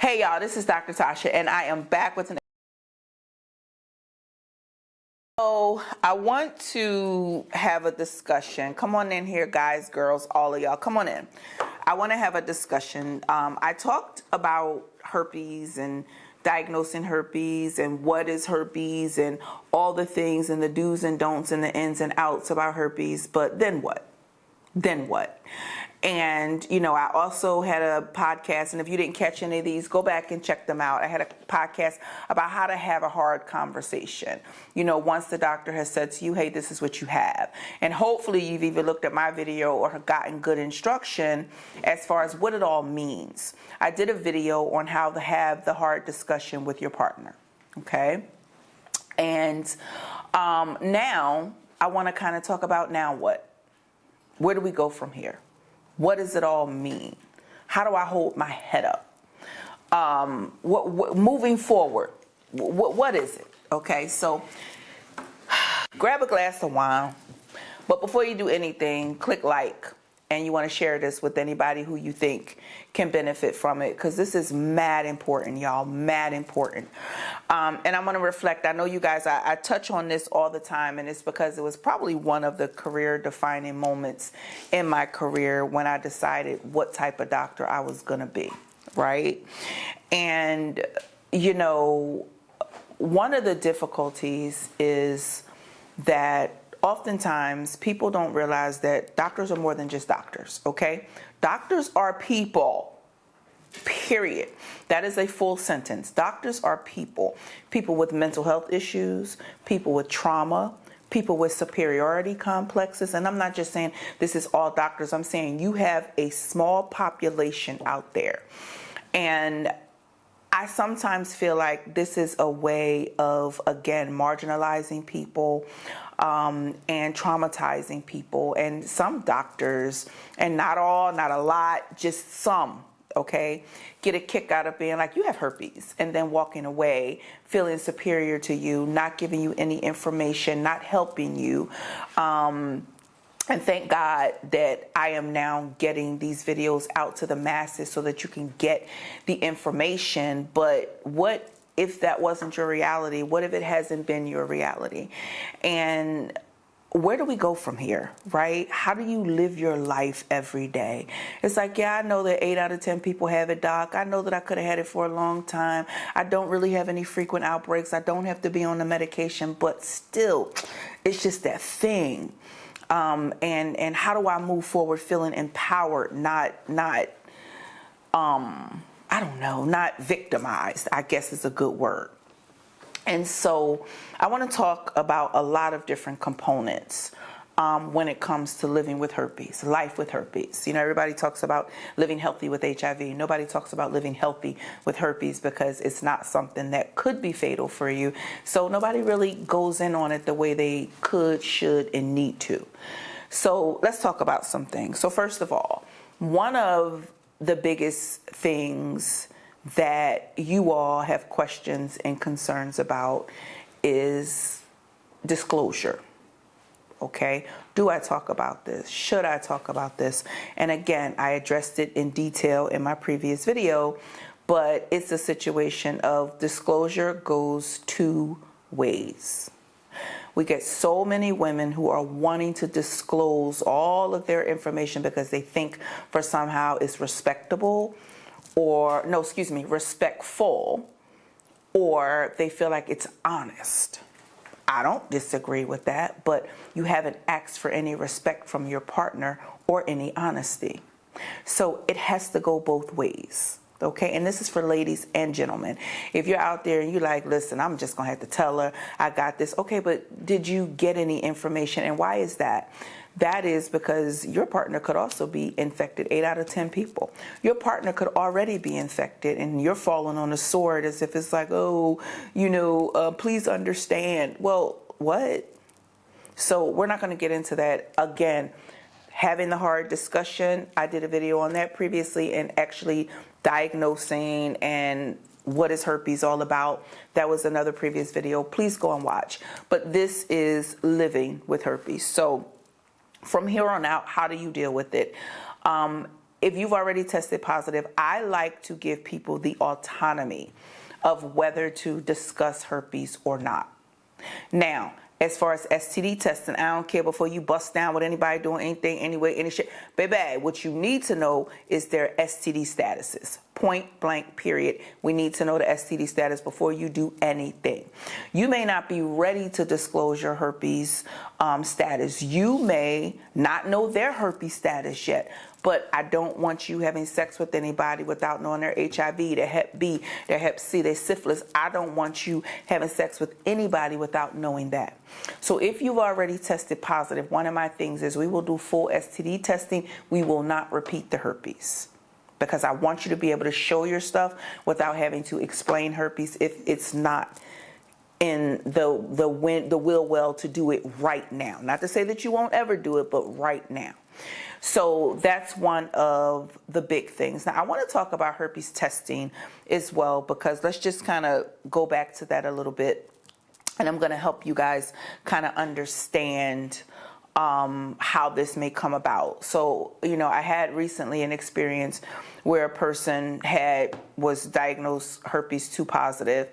Hey y'all, this is Dr. Tosha and I am back with an So I want to have a discussion. Come on in here, guys, girls, all of y'all. Come on in. I want to have a discussion. I talked about herpes and diagnosing herpes and what is herpes and all the things and the do's and don'ts and the ins and outs about herpes. But then what? Then what? And, you know, I also had a podcast, and if you didn't catch any of these, go back and check them out. I had a podcast about how to have a hard conversation. You know, once the doctor has said to you, hey, this is what you have. And hopefully you've either looked at my video or have gotten good instruction as far as what it all means. I did a video on how to have the hard discussion with your partner, okay? And now I want to kind of talk about now what? Where do we go from here? What does it all mean? How do I hold my head up? Moving forward, what is it? Okay, so grab a glass of wine. But before you do anything, click like. And you want to share this with anybody who you think can benefit from it. Because this is mad important, y'all. Mad important. And I'm going to reflect. I know you guys, I touch on this all the time. And it's because it was probably one of the career-defining moments in my career when I decided what type of doctor I was going to be. Right? And, you know, one of the difficulties is that oftentimes people don't realize that doctors are more than just doctors, okay? Doctors are people, period. That is a full sentence. Doctors are people. People with mental health issues, people with trauma, people with superiority complexes. And I'm not just saying this is all doctors. I'm saying you have a small population out there. And I sometimes feel like this is a way of, again, marginalizing people and traumatizing people. And some doctors, and not all, not a lot, just some, okay, get a kick out of being like, you have herpes, and then walking away feeling superior to you, not giving you any information, not helping you. And thank God that I am now getting these videos out to the masses so that you can get the information. But what if that wasn't your reality? What if it hasn't been your reality? And where do we go from here, right? How do you live your life every day? It's like, yeah, I know that 8 out of 10 people have it, doc. I know that I could have had it for a long time. I don't really have any frequent outbreaks. I don't have to be on the medication, but still, it's just that thing. And how do I move forward feeling empowered, not I don't know, not victimized, I guess is a good word. And so I want to talk about a lot of different components when it comes to living with herpes, life with herpes. You know, everybody talks about living healthy with HIV. Nobody talks about living healthy with herpes because it's not something that could be fatal for you. So nobody really goes in on it the way they could, should, and need to. So let's talk about some things. So first of all, one of the biggest things that you all have questions and concerns about is disclosure. Okay, do I talk about this? Should I talk about this? And again, I addressed it in detail in my previous video, but it's a situation of disclosure goes 2 ways. We get so many women who are wanting to disclose all of their information because they think for somehow it's respectable or, no, excuse me, respectful, or they feel like it's honest. I don't disagree with that, but you haven't asked for any respect from your partner or any honesty. So it has to go both ways. Okay, and this is for ladies and gentlemen. If you're out there and you're like, listen, I'm just gonna have to tell her I got this. Okay, but did you get any information? And why is that? That is because your partner could also be infected. 8 out of 10 people. Your partner could already be infected and you're falling on a sword as if it's like, oh, you know, please understand. Well, what? So we're not going to get into that. Again, having the hard discussion, I did a video on that previously, and actually diagnosing and what is herpes all about. That was another previous video. Please go and watch. But this is living with herpes. So from here on out, how do you deal with it? if you've already tested positive, I like to give people the autonomy of whether to discuss herpes or not. Now, as far as STD testing, I don't care before you bust down with anybody doing anything, anyway, any shit. Baby, what you need to know is their STD statuses. Point blank, period. We need to know the STD status before you do anything. You may not be ready to disclose your herpes status. You may not know their herpes status yet. But I don't want you having sex with anybody without knowing their HIV, their Hep B, their Hep C, their syphilis. I don't want you having sex with anybody without knowing that. So if you've already tested positive, one of my things is we will do full STD testing. We will not repeat the herpes, because I want you to be able to show your stuff without having to explain herpes if it's not in the will well to do it right now. Not to say that you won't ever do it, but right now. So that's one of the big things. Now, I want to talk about herpes testing as well, because let's just kind of go back to that a little bit. And I'm going to help you guys kind of understand how this may come about. So, I had recently an experience where a person was diagnosed herpes 2 positive.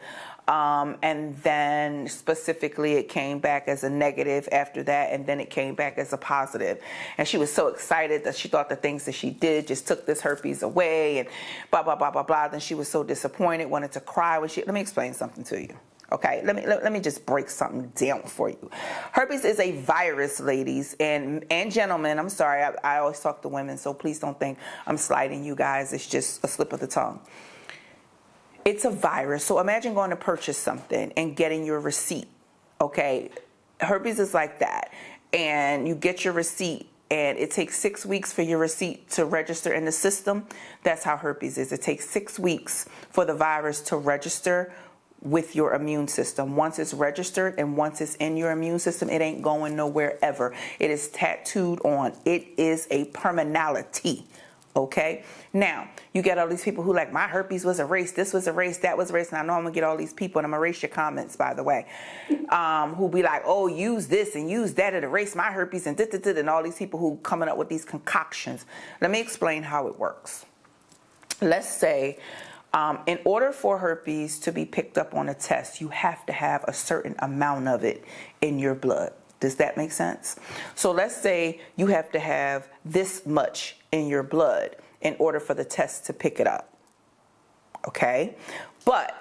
And then specifically it came back as a negative after that, and then it came back as a positive. And she was so excited that she thought the things that she did just took this herpes away and blah, blah, blah, blah, blah. Then she was so disappointed, wanted to cry when let me explain something to you. Okay, let me just break something down for you. Herpes is a virus, ladies and gentlemen. I'm sorry, I always talk to women, so please don't think I'm slighting you guys. It's just a slip of the tongue. It's a virus. So imagine going to purchase something and getting your receipt. Okay, herpes is like that. And you get your receipt, and it takes 6 weeks for your receipt to register in the system. That's how herpes is. It takes 6 weeks for the virus to register with your immune system. Once it's registered and once it's in your immune system, it ain't going nowhere ever. It is tattooed on. It is a permanality. Okay, now you get all these people who like, my herpes was erased, this was erased, that was erased. And I know I'm gonna get all these people, and I'm gonna erase your comments, by the way, who be like, oh, use this and use that, it erased my herpes, and and all these people who coming up with these concoctions. Let me explain how it works. Let's say in order for herpes to be picked up on a test, you have to have a certain amount of it in your blood. Does that make sense? So let's say you have to have this much in your blood in order for the test to pick it up. Okay? But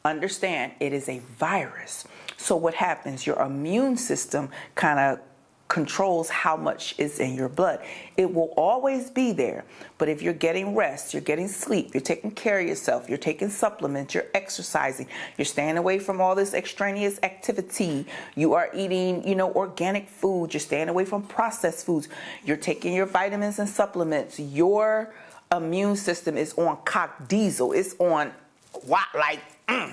understand, it is a virus. So what happens? Your immune system kind of controls how much is in your blood. It will always be there. But if you're getting rest, you're getting sleep, you're taking care of yourself, you're taking supplements, you're exercising, you're staying away from all this extraneous activity, you are eating, organic food, you're staying away from processed foods, you're taking your vitamins and supplements, your immune system is on cock diesel. It's on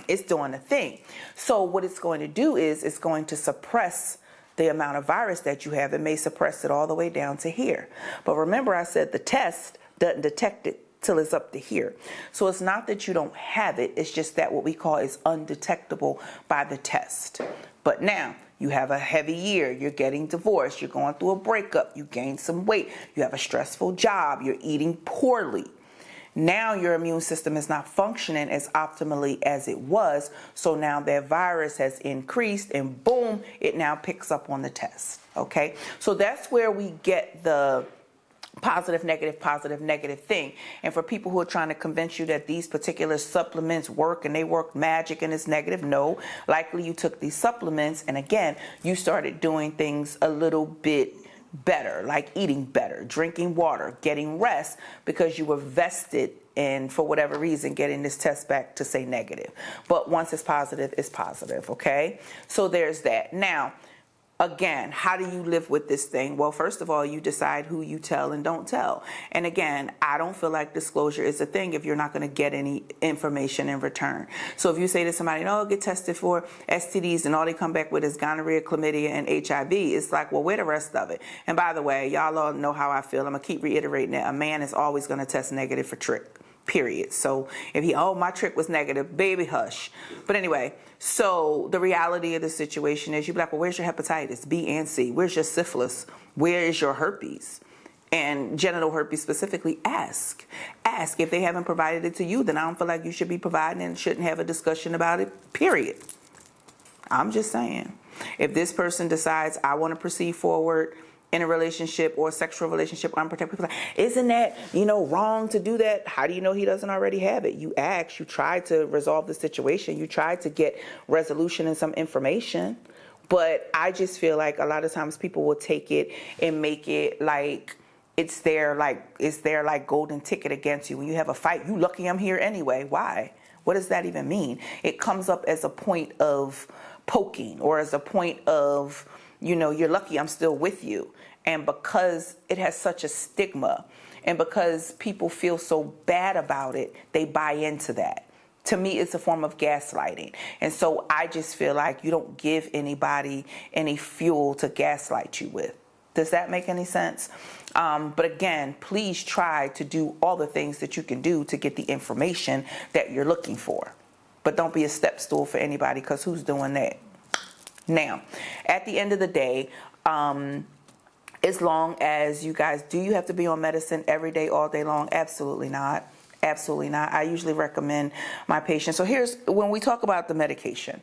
it's doing a thing. So what it's going to do is it's going to suppress the amount of virus that you have. It may suppress it all the way down to here. But remember, I said the test doesn't detect it till it's up to here. So it's not that you don't have it. It's just that what we call is undetectable by the test. But now you have a heavy year. You're getting divorced. You're going through a breakup. You gained some weight. You have a stressful job. You're eating poorly. Now your immune system is not functioning as optimally as it was. So now that virus has increased, and boom, it now picks up on the test. Okay, so that's where we get the positive, negative thing. And for people who are trying to convince you that these particular supplements work and they work magic and it's negative, no, likely you took these supplements and again, you started doing things a little bit better, like eating better, drinking water, getting rest, because you were vested in, for whatever reason, getting this test back to say negative. But once it's positive, okay? So there's that. Now, again, how do you live with this thing? Well, first of all, you decide who you tell and don't tell. And again, I don't feel like disclosure is a thing if you're not going to get any information in return. So if you say to somebody, no, get tested for STDs, and all they come back with is gonorrhea, chlamydia, and HIV, it's like, well, where the rest of it? And by the way, y'all all know how I feel. I'm going to keep reiterating that. A man is always going to test negative for trick. Period. So if my trick was negative, baby, hush. But anyway, so the reality of the situation is you'd be like, well, where's your hepatitis B and C? Where's your syphilis? Where is your herpes? and genital herpes specifically, ask. If they haven't provided it to you, then I don't feel like you should be providing it and shouldn't have a discussion about it, period. I'm just saying. If this person decides, I want to proceed forward in a relationship or a sexual relationship, unprotected, people, isn't that, wrong to do that? How do you know he doesn't already have it? You ask, you try to resolve the situation, you try to get resolution and some information. But I just feel like a lot of times people will take it and make it like it's their golden ticket against you. When you have a fight, you lucky I'm here anyway. Why? What does that even mean? It comes up as a point of poking or as a point of, you're lucky I'm still with you. And because it has such a stigma and because people feel so bad about it, they buy into that. To me, it's a form of gaslighting. And so I just feel like you don't give anybody any fuel to gaslight you with. Does that make any sense? But again, please try to do all the things that you can do to get the information that you're looking for. But don't be a step stool for anybody, because who's doing that? Now, at the end of the day, as long as you guys, do you have to be on medicine every day, all day long? Absolutely not. Absolutely not. I usually recommend my patients. So when we talk about the medication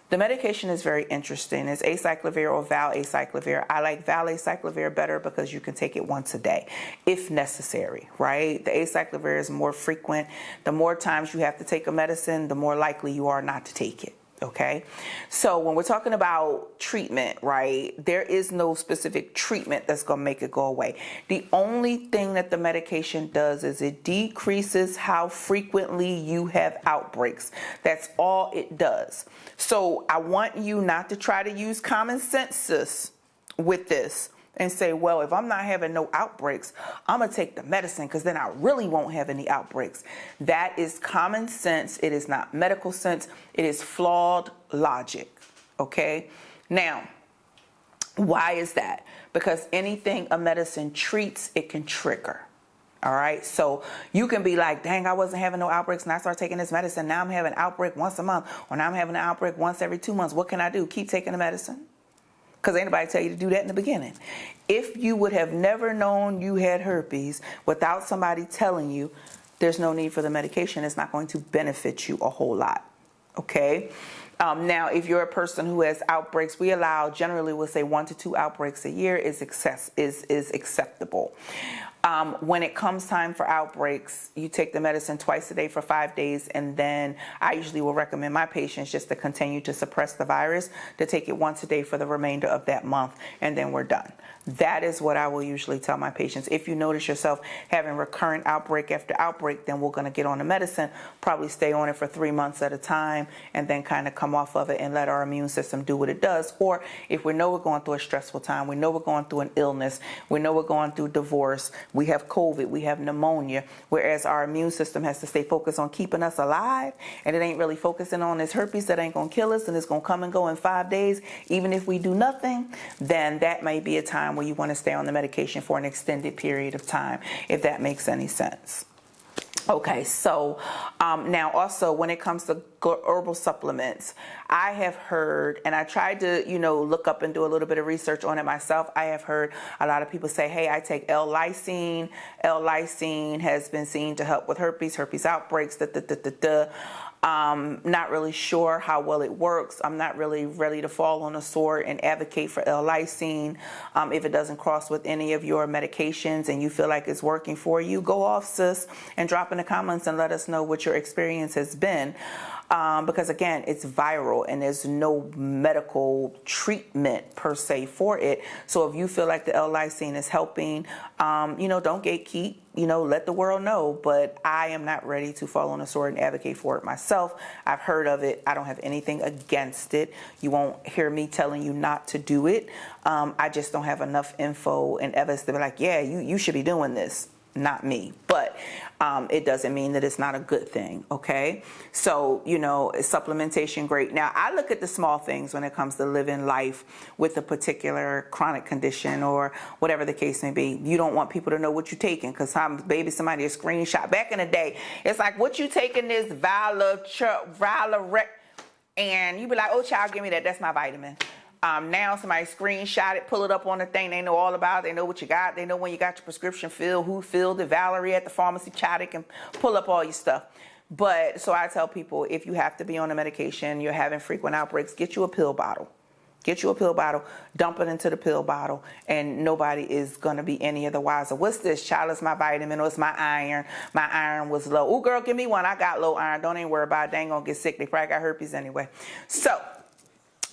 is very interesting. It's acyclovir or valacyclovir. I like valacyclovir better because you can take it once a day if necessary, right? The acyclovir is more frequent. The more times you have to take a medicine, the more likely you are not to take it. Okay, so when we're talking about treatment, right, there is no specific treatment that's going to make it go away. The only thing that the medication does is it decreases how frequently you have outbreaks. That's all it does. So I want you not to try to use common sense with this and say, well, if I'm not having no outbreaks, I'm going to take the medicine because then I really won't have any outbreaks. That is common sense. It is not medical sense. It is flawed logic. Okay? Now, why is that? Because anything a medicine treats, it can trigger. All right? So you can be like, dang, I wasn't having no outbreaks and I started taking this medicine. Now I'm having an outbreak once a month, or now I'm having an outbreak once every 2 months. What can I do? Keep taking the medicine? Because ain't nobody tell you to do that in the beginning. If you would have never known you had herpes without somebody telling you, there's no need for the medication. It's not going to benefit you a whole lot. Okay? Now, if you're a person who has outbreaks, we allow, generally we'll say 1 to 2 outbreaks a year is acceptable. When it comes time for outbreaks, you take the medicine twice a day for 5 days, and then I usually will recommend my patients just to continue to suppress the virus, to take it once a day for the remainder of that month, and then we're done. That is what I will usually tell my patients. If you notice yourself having recurrent outbreak after outbreak, then we're going to get on the medicine, probably stay on it for 3 months at a time, and then kind of come off of it and let our immune system do what it does. Or if we know we're going through a stressful time, we know we're going through an illness, we know we're going through divorce, we have COVID, we have pneumonia, whereas our immune system has to stay focused on keeping us alive, and it ain't really focusing on this herpes that ain't going to kill us and it's going to come and go in 5 days, even if we do nothing, then that may be a time where you want to stay on the medication for an extended period of time, if that makes any sense. Okay, so now also when it comes to herbal supplements, I have heard, and I tried to, look up and do a little bit of research on it myself. I have heard a lot of people say, hey, I take L-lysine. L-lysine has been seen to help with herpes outbreaks, Not really sure how well it works. I'm not really ready to fall on a sword and advocate for L-lysine. If it doesn't cross with any of your medications and you feel like it's working for you, go off, sis, and drop in the comments and let us know what your experience has been. Because again, it's viral and there's no medical treatment per se for it. So if you feel like the L-lysine is helping, don't gatekeep. Let the world know, but I am not ready to fall on a sword and advocate for it myself. I've heard of it. I don't have anything against it. You won't hear me telling you not to do it. I just don't have enough info and evidence to be like, yeah, you should be doing this. Not me, but it doesn't mean that it's not a good thing. Okay, so is supplementation great? Now I look at the small things when it comes to living life with a particular chronic condition or whatever the case may be. You don't want people to know what you're taking, because maybe somebody a screenshot back in the day. It's like, what you taking this Valorec, and you be like, oh child, give me that. That's my vitamin. Now somebody screenshot it, pull it up on the thing. They know all about it. They know what you got. They know when you got your prescription filled, who filled it. Valerie at the pharmacy chatted and pull up all your stuff. But so I tell people, if you have to be on a medication, you're having frequent outbreaks, get you a pill bottle. Get you a pill bottle, dump it into the pill bottle, and nobody is going to be any of the wiser. What's this, child? It's my vitamin or it's my iron. My iron was low. Oh, girl, give me one. I got low iron. Don't even worry about it. They ain't going to get sick. They probably got herpes anyway. So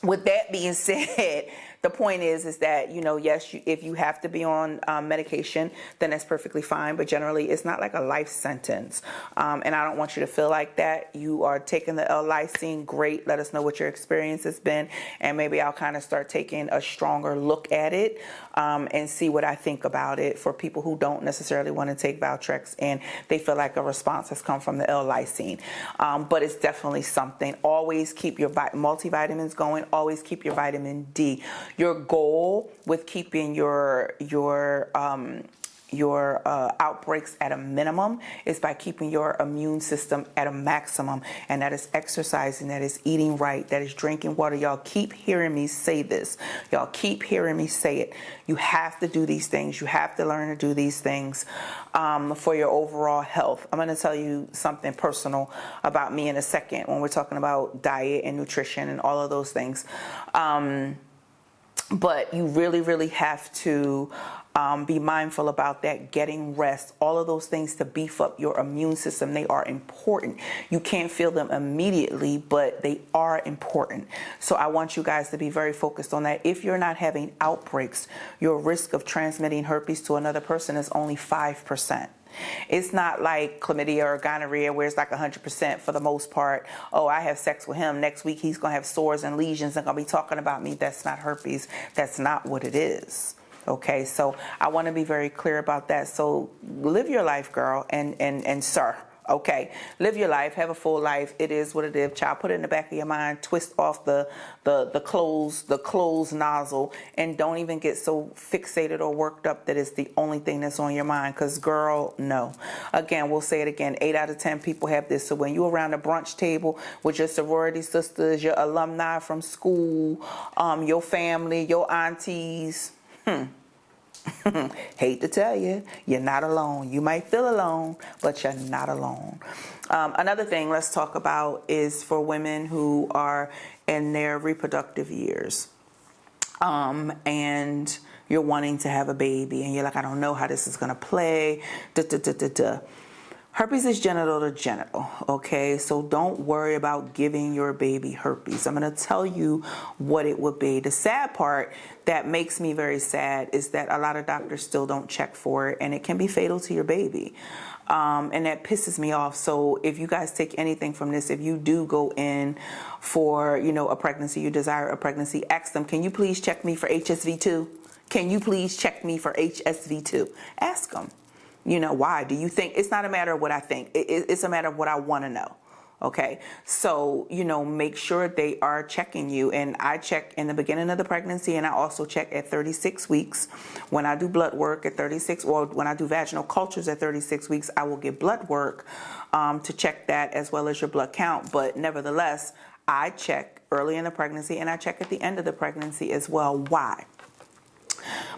with that being said, the point is that, you know, yes, if you have to be on medication, then that's perfectly fine. But generally, it's not like a life sentence. And I don't want you to feel like that. You are taking the L-lysine, great. Let us know what your experience has been. And maybe I'll kind of start taking a stronger look at it and see what I think about it for people who don't necessarily want to take Valtrex and they feel like a response has come from the L-lysine. But it's definitely something. Always keep your multivitamins going. Always keep your vitamin D. Your goal with keeping your outbreaks at a minimum is by keeping your immune system at a maximum, and that is exercising, that is eating right, that is drinking water. Y'all keep hearing me say this. Y'all keep hearing me say it. You have to do these things. You have to learn to do these things for your overall health. I'm going to tell you something personal about me in a second when we're talking about diet and nutrition and all of those things. But you really, really have to be mindful about that, getting rest, all of those things to beef up your immune system. They are important. You can't feel them immediately, but they are important. So I want you guys to be very focused on that. If you're not having outbreaks, your risk of transmitting herpes to another person is only 5%. It's not like chlamydia or gonorrhea where it's like 100% for the most part. Oh, I have sex with him. Next week he's going to have sores and lesions and going to be talking about me. That's not herpes. That's not what it is. Okay, so I want to be very clear about that. So live your life, girl, and sir. Okay, live your life, have a full life. It is what it is, child. Put it in the back of your mind. Twist off the closed nozzle, and don't even get so fixated or worked up that it's the only thing that's on your mind. Because, girl, no. Again, we'll say it again. 8 out of 10 people have this. So when you're around a brunch table with your sorority sisters, your alumni from school, your family, your aunties, hate to tell you, you're not alone. You might feel alone, but you're not alone. Another thing let's talk about is for women who are in their reproductive years. And you're wanting to have a baby and you're like, I don't know how this is going to play. Herpes is genital to genital, okay? So don't worry about giving your baby herpes. I'm going to tell you what it would be. The sad part that makes me very sad is that a lot of doctors still don't check for it, and it can be fatal to your baby. And that pisses me off. So if you guys take anything from this, if you do go in for, you know, a pregnancy, you desire a pregnancy, ask them, can you please check me for HSV2? Can you please check me for HSV2? Ask them. You know, why? Do you think? It's not a matter of what I think. It's a matter of what I want to know. Okay. So, you know, make sure they are checking you. And I check in the beginning of the pregnancy, and I also check at 36 weeks. When I do blood work at 36, or when I do vaginal cultures at 36 weeks, I will get blood work to check that as well as your blood count. But nevertheless, I check early in the pregnancy and I check at the end of the pregnancy as well. Why?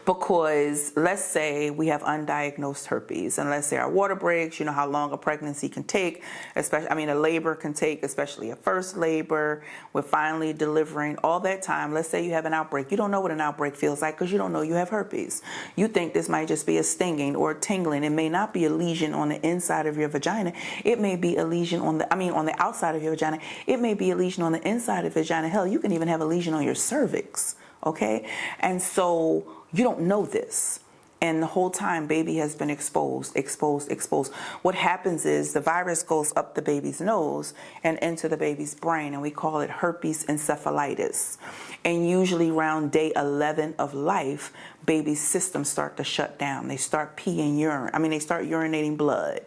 Because let's say we have undiagnosed herpes, and let's say our water breaks. You know how long a pregnancy can take, especially, a labor can take, especially a first labor. We're finally delivering, all that time. Let's say you have an outbreak. You don't know what an outbreak feels like because you don't know you have herpes. You think this might just be a stinging or a tingling. It may not be a lesion on the inside of your vagina. It may be a lesion on the outside of your vagina. It may be a lesion on the inside of your vagina. Hell, you can even have a lesion on your cervix. Okay? And so you don't know this. And the whole time, baby has been exposed. What happens is the virus goes up the baby's nose and into the baby's brain, and we call it herpes encephalitis. And usually around day 11 of life, baby's systems start to shut down. They start peeing urine. They start urinating blood.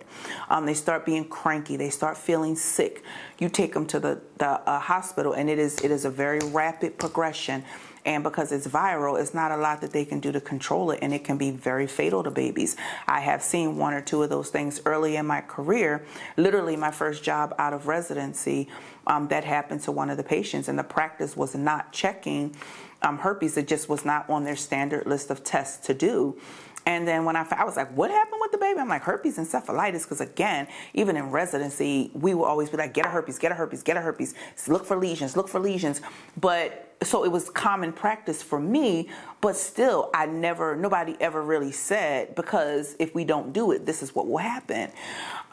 They start being cranky. They start feeling sick. You take them to the hospital, and it is a very rapid progression. And because it's viral, it's not a lot that they can do to control it, and it can be very fatal to babies. I have seen 1 or 2 of those things early in my career. Literally, my first job out of residency, that happened to one of the patients, and the practice was not checking herpes. It just was not on their standard list of tests to do. And then when I was like, what happened with the baby? I'm like, herpes encephalitis. Because again, even in residency, we will always be like, get a herpes, get a herpes, get a herpes. Look for lesions, look for lesions. But so it was common practice for me, but still nobody ever really said, because if we don't do it, this is what will happen.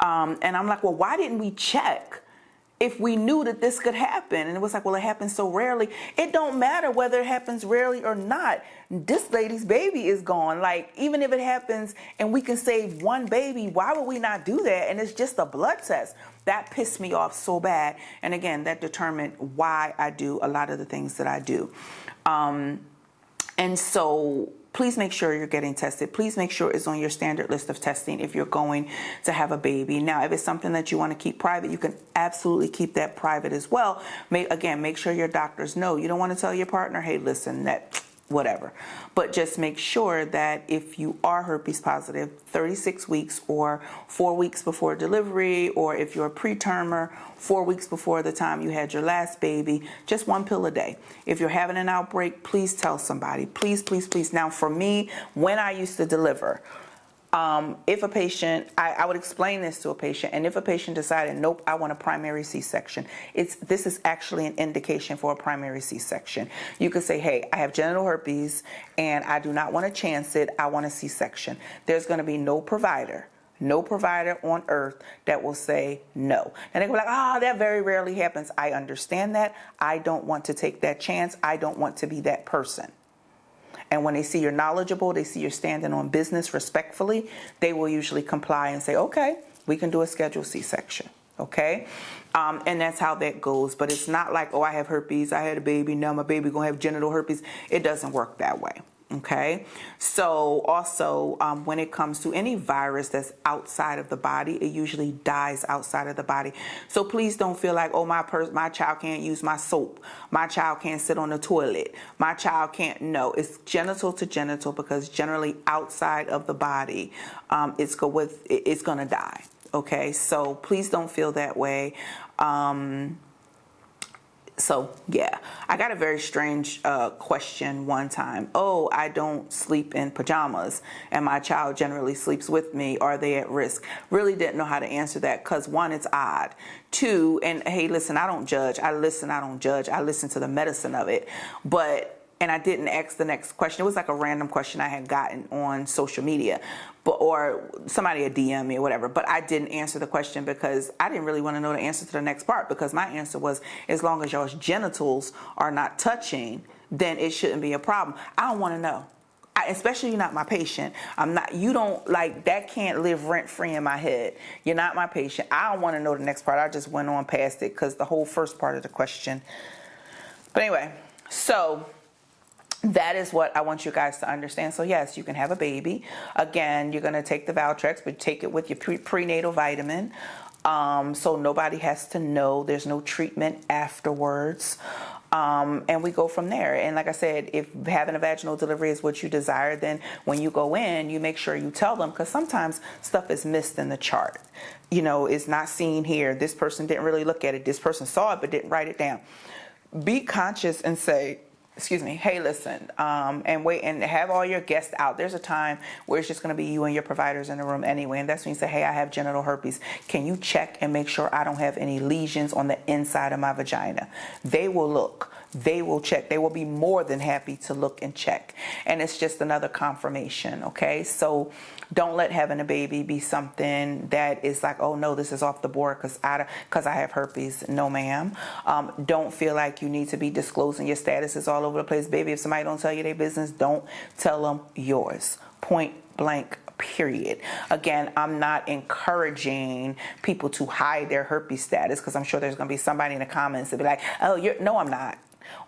And I'm like, well, why didn't we check if we knew that this could happen? And it was like, well, it happens so rarely. It don't matter whether it happens rarely or not. This lady's baby is gone. Like, even if it happens and we can save one baby, why would we not do that? And it's just a blood test. That pissed me off so bad. And again, that determined why I do a lot of the things that I do. And so please make sure you're getting tested. Please make sure it's on your standard list of testing if you're going to have a baby. Now, if it's something that you want to keep private, you can absolutely keep that private as well. Again, make sure your doctors know. You don't want to tell your partner, hey, listen, that whatever. But just make sure that if you are herpes positive, 36 weeks or 4 weeks before delivery, or if you're a pretermer, 4 weeks before the time you had your last baby, just 1 pill a day. If you're having an outbreak, please tell somebody. Please, please, please. Now, for me, when I used to deliver, if a patient, I would explain this to a patient, and if a patient decided, nope, I want a primary C-section, this is actually an indication for a primary C-section. You could say, hey, I have genital herpes and I do not want to chance it. I want a C-section. There's going to be no provider on earth that will say no. And they go like, that very rarely happens. I understand that. I don't want to take that chance. I don't want to be that person. And when they see you're knowledgeable, they see you're standing on business respectfully, they will usually comply and say, okay, we can do a scheduled C-section. Okay? And that's how that goes. But it's not like, I have herpes, I had a baby, now my baby gonna have genital herpes. It doesn't work that way. Okay, so also when it comes to any virus that's outside of the body, it usually dies outside of the body. So please don't feel like, my child can't use my soap, my child can't sit on the toilet, my child can't. No, it's genital to genital, because generally outside of the body, it's gonna die. Okay, so please don't feel that way. So, yeah, I got a very strange question one time. I don't sleep in pajamas and my child generally sleeps with me. Are they at risk? Really didn't know how to answer that, because one, it's odd. Two, and hey, listen, I don't judge. I don't judge. I listen to the medicine of it. And I didn't ask the next question. It was like a random question I had gotten on social media, or somebody had DM me or whatever. But I didn't answer the question because I didn't really want to know the answer to the next part, because my answer was, as long as your genitals are not touching, then it shouldn't be a problem. I don't want to know. Especially you're not my patient. You don't, like, that can't live rent free in my head. You're not my patient. I don't want to know the next part. I just went on past it because the whole first part of the question. But anyway, so that is what I want you guys to understand. So yes, you can have a baby. Again, you're going to take the Valtrex, but take it with your prenatal vitamin. So nobody has to know. There's no treatment afterwards. And we go from there. And like I said, if having a vaginal delivery is what you desire, then when you go in, you make sure you tell them, because sometimes stuff is missed in the chart. It's not seen here. This person didn't really look at it. This person saw it but didn't write it down. Be conscious and say, hey, listen, and wait, and have all your guests out. There's a time where it's just going to be you and your providers in the room anyway, and that's when you say, hey, I have genital herpes. Can you check and make sure I don't have any lesions on the inside of my vagina? They will look. They will check. They will be more than happy to look and check. And it's just another confirmation, okay? So don't let having a baby be something that is like, oh, no, this is off the board because I have herpes. No, ma'am. Don't feel like you need to be disclosing your statuses all over the place. Baby, if somebody don't tell you their business, don't tell them yours. Point blank. Period. Again, I'm not encouraging people to hide their herpes status, because I'm sure there's going to be somebody in the comments that be like, no, I'm not.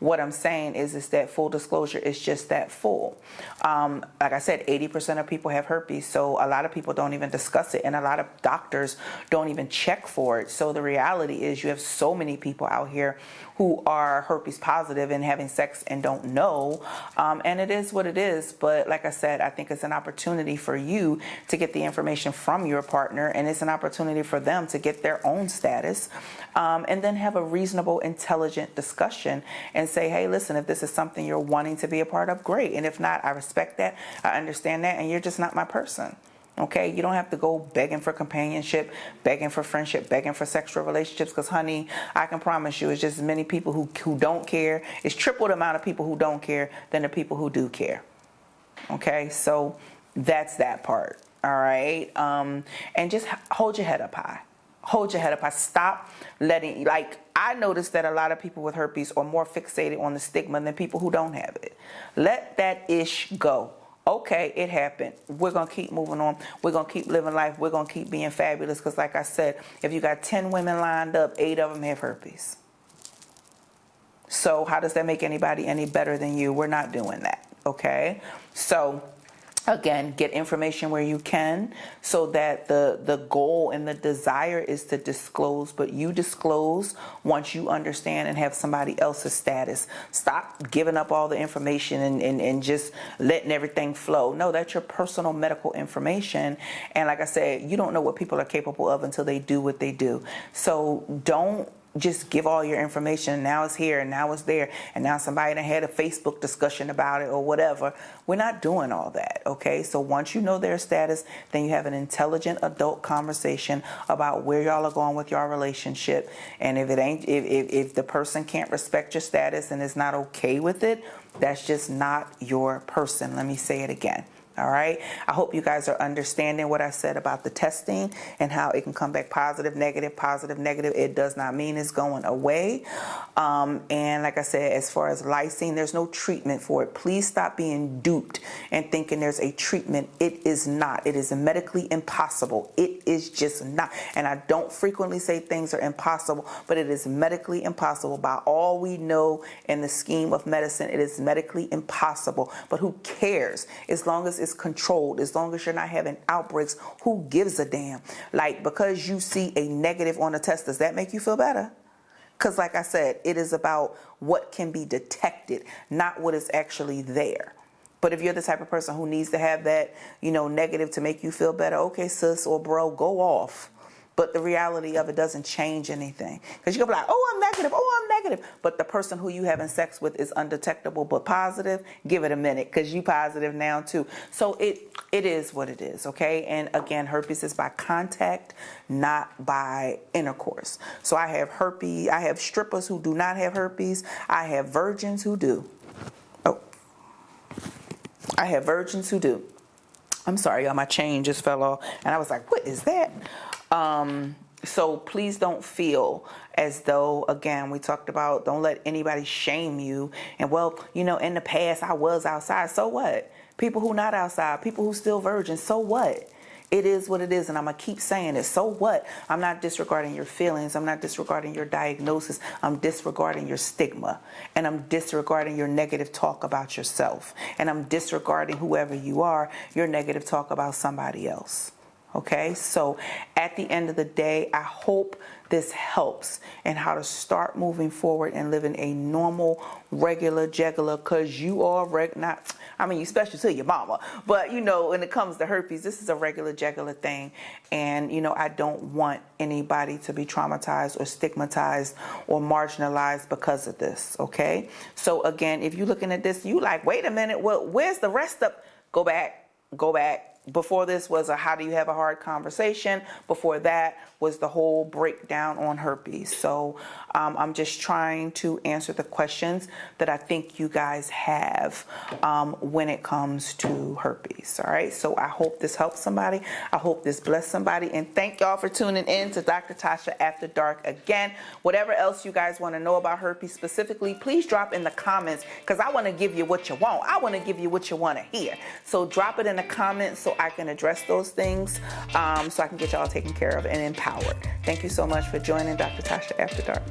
What I'm saying is that full disclosure is just that full. Like I said, 80% of people have herpes, so a lot of people don't even discuss it, and a lot of doctors don't even check for it. So the reality is you have so many people out here who are herpes positive and having sex and don't know, and it is what it is. But like I said, I think it's an opportunity for you to get the information from your partner, and it's an opportunity for them to get their own status, and then have a reasonable, intelligent discussion and say, hey, listen, if this is something you're wanting to be a part of, great. And if not, I respect that. I understand that. And you're just not my person. Okay, you don't have to go begging for companionship, begging for friendship, begging for sexual relationships, because honey, I can promise you it's just as many people who don't care. It's triple the amount of people who don't care than the people who do care. Okay, so that's that part. All right, and just hold your head up high. Hold your head up high. Stop letting, like, I noticed that a lot of people with herpes are more fixated on the stigma than people who don't have it. Let that ish go. Okay, it happened. We're going to keep moving on. We're going to keep living life. We're going to keep being fabulous, because like I said, if you got 10 women lined up, 8 of them have herpes. So how does that make anybody any better than you? We're not doing that, okay? So again, get information where you can, so that the goal and the desire is to disclose, but you disclose once you understand and have somebody else's status. Stop giving up all the information and just letting everything flow. No, that's your personal medical information. And like I said, you don't know what people are capable of until they do what they do. So don't just give all your information, and now it's here and now it's there, and now somebody done had a Facebook discussion about it or whatever. We're not doing all that, okay? So once you know their status, then you have an intelligent adult conversation about where y'all are going with your relationship. And if the person can't respect your status and is not okay with it, that's just not your person. Let me say it again. All right. I hope you guys are understanding what I said about the testing and how it can come back positive, negative, positive, negative. It does not mean it's going away. And like I said, as far as lysine, there's no treatment for it. Please stop being duped and thinking there's a treatment. It is not. It is medically impossible. It is just not. And I don't frequently say things are impossible, but it is medically impossible. By all we know in the scheme of medicine, it is medically impossible. But who cares? As long as it's controlled, as long as you're not having outbreaks, who gives a damn? Like, because you see a negative on the test, does that make you feel better? Because like I said, it is about what can be detected, not what is actually there. But if you're the type of person who needs to have that, negative to make you feel better, okay, sis or bro, go off. But the reality of it doesn't change anything. Because you can be like, oh, I'm negative. Oh, I'm negative. But the person who you having sex with is undetectable but positive. Give it a minute, because you positive now too. So it is what it is, okay? And again, herpes is by contact, not by intercourse. So I have herpes. I have strippers who do not have herpes. I have virgins who do. Oh, I have virgins who do. I'm sorry, y'all, my chain just fell off. And I was like, what is that? So please don't feel as though, again, we talked about don't let anybody shame you. And well, in the past I was outside. So what? People who not outside, people who still virgins. So what? It is what it is, and I'm going to keep saying it. So what? I'm not disregarding your feelings. I'm not disregarding your diagnosis. I'm disregarding your stigma, and I'm disregarding your negative talk about yourself, and I'm disregarding whoever you are, your negative talk about somebody else. Okay, so at the end of the day, I hope this helps in how to start moving forward and living a normal, regular, because you are especially to your mama. But, when it comes to herpes, this is a regular thing. And, I don't want anybody to be traumatized or stigmatized or marginalized because of this. Okay, so again, if you're looking at this, you like, wait a minute, well, where's the rest of? Go back. Before this was a how do you have a hard conversation. Before that was the whole breakdown on herpes. So I'm just trying to answer the questions that I think you guys have when it comes to herpes. All right. So I hope this helps somebody. I hope this blessed somebody. And thank y'all for tuning in to Dr. Tosha After Dark again. Whatever else you guys want to know about herpes specifically, please drop in the comments, because I want to give you what you want. I want to give you what you want to hear. So drop it in the comments so I can address those things, so I can get y'all taken care of and empowered. Thank you so much for joining Dr. Tosha After Dark.